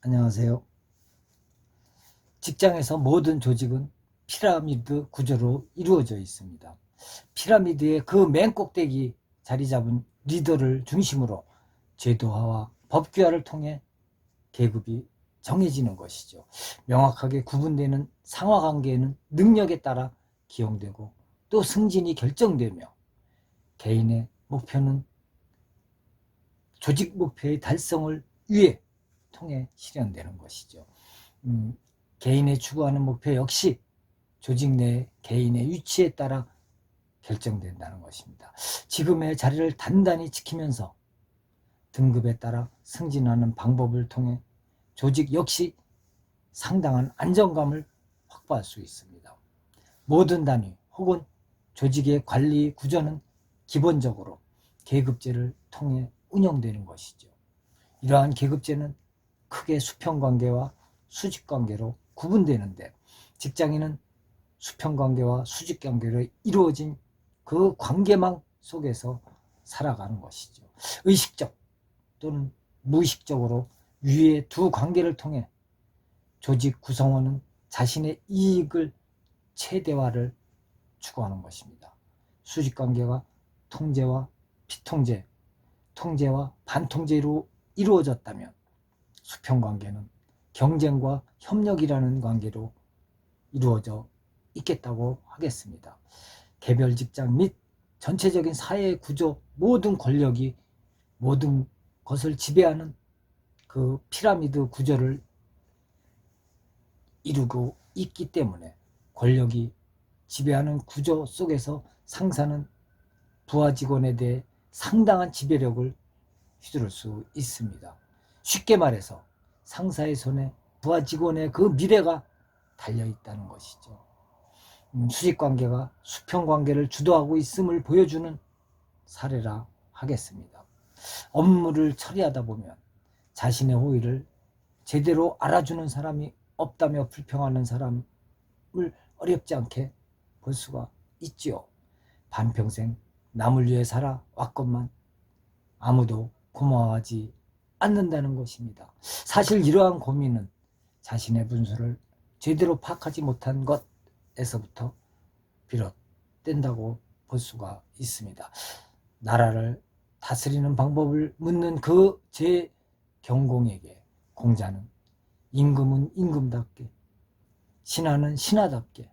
안녕하세요. 직장에서 모든 조직은 피라미드 구조로 이루어져 있습니다. 피라미드의 그 맨 꼭대기 자리 잡은 리더를 중심으로 제도화와 법규화를 통해 계급이 정해지는 것이죠. 명확하게 구분되는 상하관계는 능력에 따라 기용되고 또 승진이 결정되며, 개인의 목표는 조직 목표의 달성을 위해 통해 실현되는 것이죠. 음, 개인의 추구하는 목표 역시 조직 내 개인의 위치에 따라 결정된다는 것입니다. 지금의 자리를 단단히 지키면서 등급에 따라 승진하는 방법을 통해 조직 역시 상당한 안정감을 확보할 수 있습니다. 모든 단위 혹은 조직의 관리 구조는 기본적으로 계급제를 통해 운영되는 것이죠. 이러한 계급제는 크게 수평관계와 수직관계로 구분되는데, 직장인은 수평관계와 수직관계로 이루어진 그 관계망 속에서 살아가는 것이죠. 의식적 또는 무의식적으로 위의 두 관계를 통해 조직 구성원은 자신의 이익을 최대화를 추구하는 것입니다. 수직관계가 통제와 비통제, 통제와 반통제로 이루어졌다면, 수평관계는 경쟁과 협력이라는 관계로 이루어져 있겠다고 하겠습니다. 개별 직장 및 전체적인 사회 구조, 모든 권력이 모든 것을 지배하는 그 피라미드 구조를 이루고 있기 때문에, 권력이 지배하는 구조 속에서 상사는 부하 직원에 대해 상당한 지배력을 휘두를 수 있습니다. 쉽게 말해서 상사의 손에 부하 직원의 그 미래가 달려있다는 것이죠. 수직관계가 수평관계를 주도하고 있음을 보여주는 사례라 하겠습니다. 업무를 처리하다 보면 자신의 호의를 제대로 알아주는 사람이 없다며 불평하는 사람을 어렵지 않게 볼 수가 있지요. 반평생 남을 위해 살아왔건만 아무도 고마워하지 않는다는 것입니다. 사실 이러한 고민은 자신의 분수를 제대로 파악하지 못한 것에서부터 비롯된다고 볼 수가 있습니다. 나라를 다스리는 방법을 묻는 그 제 경공에게 공자는 임금은 임금답게, 신하는 신하답게,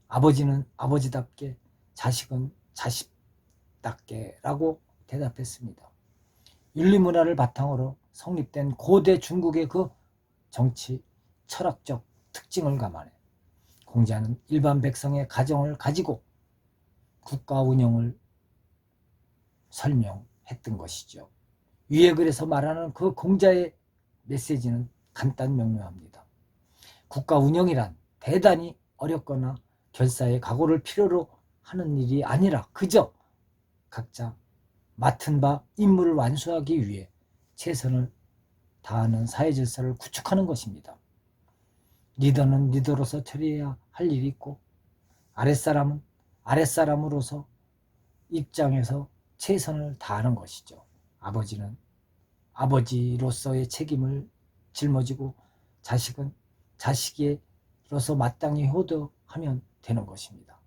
아버지는 아버지답게, 자식은 자식답게 라고 대답했습니다. 윤리문화를 바탕으로 성립된 고대 중국의 그 정치 철학적 특징을 감안해 공자는 일반 백성의 가정을 가지고 국가 운영을 설명했던 것이죠. 위에 글에서 말하는 그 공자의 메시지는 간단 명료합니다. 국가 운영이란 대단히 어렵거나 결사의 각오를 필요로 하는 일이 아니라 그저 각자 맡은 바 임무를 완수하기 위해 최선을 다하는 사회질서를 구축하는 것입니다. 리더는 리더로서 처리해야 할 일이 있고, 아랫사람은 아랫사람으로서 입장에서 최선을 다하는 것이죠. 아버지는 아버지로서의 책임을 짊어지고, 자식은 자식으로서 마땅히 효도하면 되는 것입니다.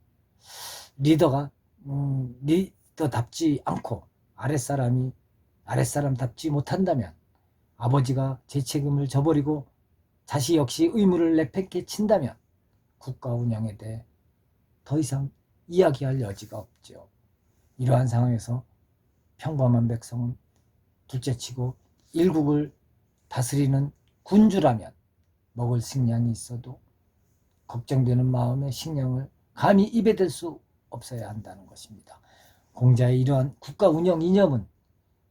리더가 리더답지 않고 아랫사람이 아랫사람답지 못한다면, 아버지가 제 책임을 져버리고 자식 역시 의무를 내팽개 친다면 국가 운영에 대해 더 이상 이야기할 여지가 없죠. 이러한 상황에서 평범한 백성은 둘째치고 일국을 다스리는 군주라면 먹을 식량이 있어도 걱정되는 마음에 식량을 감히 입에 댈 수 없어야 한다는 것입니다. 공자의 이러한 국가 운영 이념은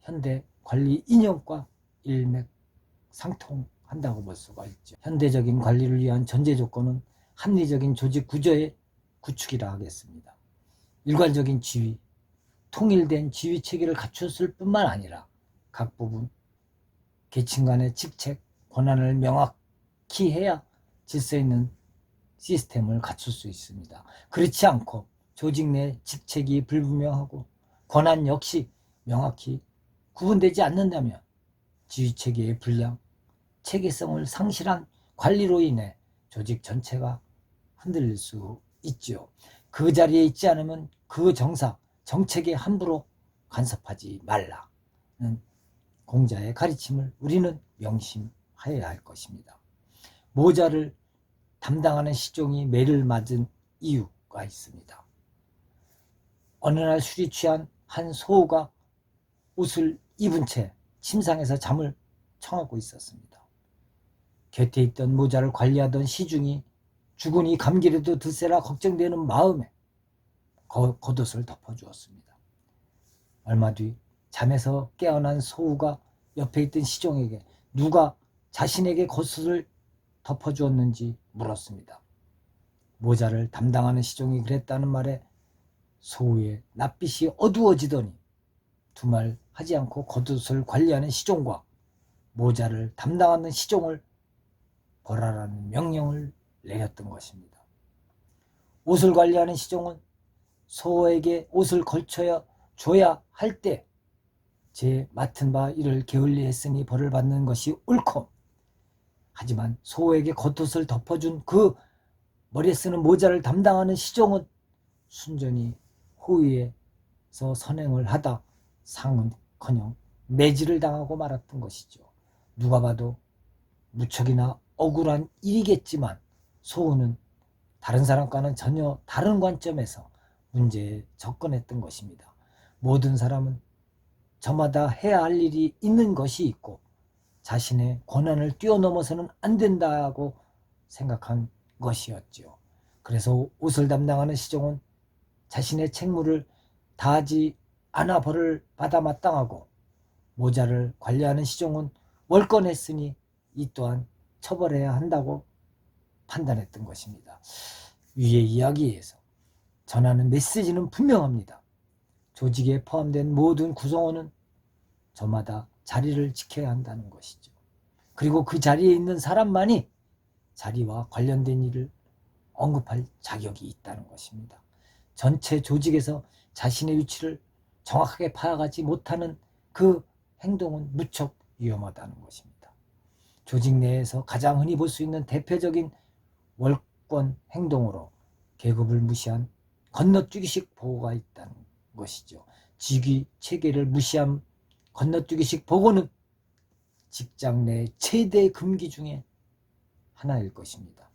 현대 관리 이념과 일맥상통한다고 볼 수가 있죠. 현대적인 관리를 위한 전제 조건은 합리적인 조직 구조의 구축이라 하겠습니다. 일괄적인 지위, 통일된 지위 체계를 갖췄을 뿐만 아니라 각 부분, 계층 간의 직책, 권한을 명확히 해야 질서 있는 시스템을 갖출 수 있습니다. 그렇지 않고 조직 내 직책이 불분명하고 권한 역시 명확히 구분되지 않는다면 지휘체계의 불량, 체계성을 상실한 관리로 인해 조직 전체가 흔들릴 수 있죠. 그 자리에 있지 않으면 그 정책에 함부로 간섭하지 말라는 공자의 가르침을 우리는 명심하여야 할 것입니다. 모자를 담당하는 시종이 매를 맞은 이유가 있습니다. 어느 날 술이 취한 한 소우가 옷을 입은 채 침상에서 잠을 청하고 있었습니다. 곁에 있던 모자를 관리하던 시중이 주군이 감기라도 들세라 걱정되는 마음에 겉옷을 덮어주었습니다. 얼마 뒤 잠에서 깨어난 소우가 옆에 있던 시종에게 누가 자신에게 겉옷을 덮어주었는지 물었습니다. 모자를 담당하는 시종이 그랬다는 말에 소우의 낯빛이 어두워지더니 두말 하지 않고 겉옷을 관리하는 시종과 모자를 담당하는 시종을 벌하라는 명령을 내렸던 것입니다. 옷을 관리하는 시종은 소에게 옷을 걸쳐 줘야 할 때 제 맡은 바 일을 게을리했으니 벌을 받는 것이 옳고, 하지만 소에게 겉옷을 덮어준 그 머리에 쓰는 모자를 담당하는 시종은 순전히 호위에서 선행을 하다 상은커녕 매질을 당하고 말았던 것이죠. 누가 봐도 무척이나 억울한 일이겠지만 소우는 다른 사람과는 전혀 다른 관점에서 문제에 접근했던 것입니다. 모든 사람은 저마다 해야 할 일이 있는 것이 있고 자신의 권한을 뛰어넘어서는 안 된다고 생각한 것이었죠. 그래서 옷을 담당하는 시종은 자신의 책무를 다하지 않아 벌을 받아 마땅하고, 모자를 관리하는 시종은 월권했으니 이 또한 처벌해야 한다고 판단했던 것입니다. 위의 이야기에서 전하는 메시지는 분명합니다. 조직에 포함된 모든 구성원은 저마다 자리를 지켜야 한다는 것이죠. 그리고 그 자리에 있는 사람만이 자리와 관련된 일을 언급할 자격이 있다는 것입니다. 전체 조직에서 자신의 위치를 정확하게 파악하지 못하는 그 행동은 무척 위험하다는 것입니다. 조직 내에서 가장 흔히 볼 수 있는 대표적인 월권 행동으로 계급을 무시한 건너뛰기식 보고가 있다는 것이죠. 직위 체계를 무시한 건너뛰기식 보고는 직장 내 최대 금기 중에 하나일 것입니다.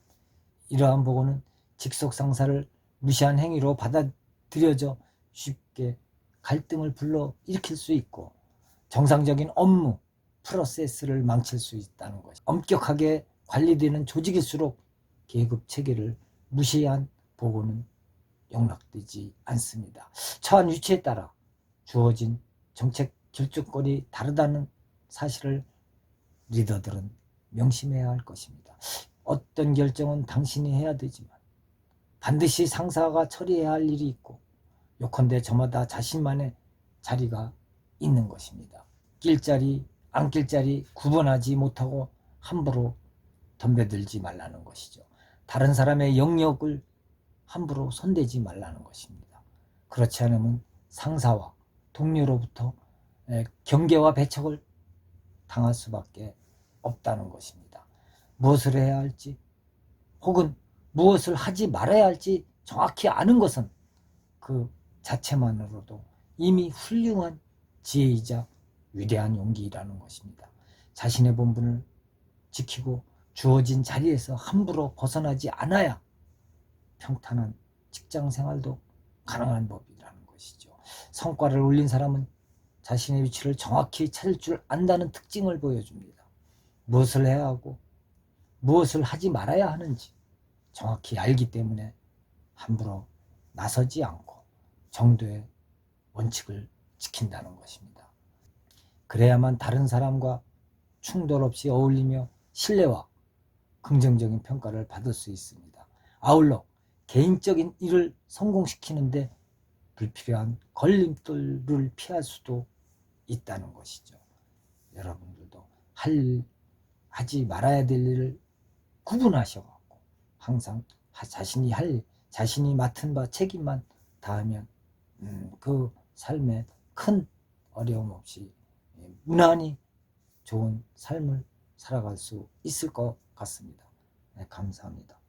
이러한 보고는 직속 상사를 무시한 행위로 받아들여져 쉽게 갈등을 불러일으킬 수 있고 정상적인 업무 프로세스를 망칠 수 있다는 것이, 엄격하게 관리되는 조직일수록 계급 체계를 무시한 보고는 용납되지 않습니다. 처한 위치에 따라 주어진 정책 결정권이 다르다는 사실을 리더들은 명심해야 할 것입니다. 어떤 결정은 당신이 해야 되지만 반드시 상사가 처리해야 할 일이 있고, 요컨대 저마다 자신만의 자리가 있는 것입니다. 낄 자리, 안 낄 자리 구분하지 못하고 함부로 덤벼들지 말라는 것이죠. 다른 사람의 영역을 함부로 손대지 말라는 것입니다. 그렇지 않으면 상사와 동료로부터 경계와 배척을 당할 수밖에 없다는 것입니다. 무엇을 해야 할지 혹은 무엇을 하지 말아야 할지 정확히 아는 것은 그 자체만으로도 이미 훌륭한 지혜이자 위대한 용기라는 것입니다. 자신의 본분을 지키고 주어진 자리에서 함부로 벗어나지 않아야 평탄한 직장 생활도 가능한 법이라는 것이죠. 성과를 올린 사람은 자신의 위치를 정확히 찾을 줄 안다는 특징을 보여줍니다. 무엇을 해야 하고 무엇을 하지 말아야 하는지 정확히 알기 때문에 함부로 나서지 않고 정도의 원칙을 지킨다는 것입니다. 그래야만 다른 사람과 충돌 없이 어울리며 신뢰와 긍정적인 평가를 받을 수 있습니다. 아울러 개인적인 일을 성공시키는데 불필요한 걸림돌을 피할 수도 있다는 것이죠. 여러분들도 하지 말아야 될 일을 구분하셔갖고 항상 자신이 맡은 바 책임만 다하면 그 삶에 큰 어려움 없이 무난히 좋은 삶을 살아갈 수 있을 것 같습니다. 네, 감사합니다.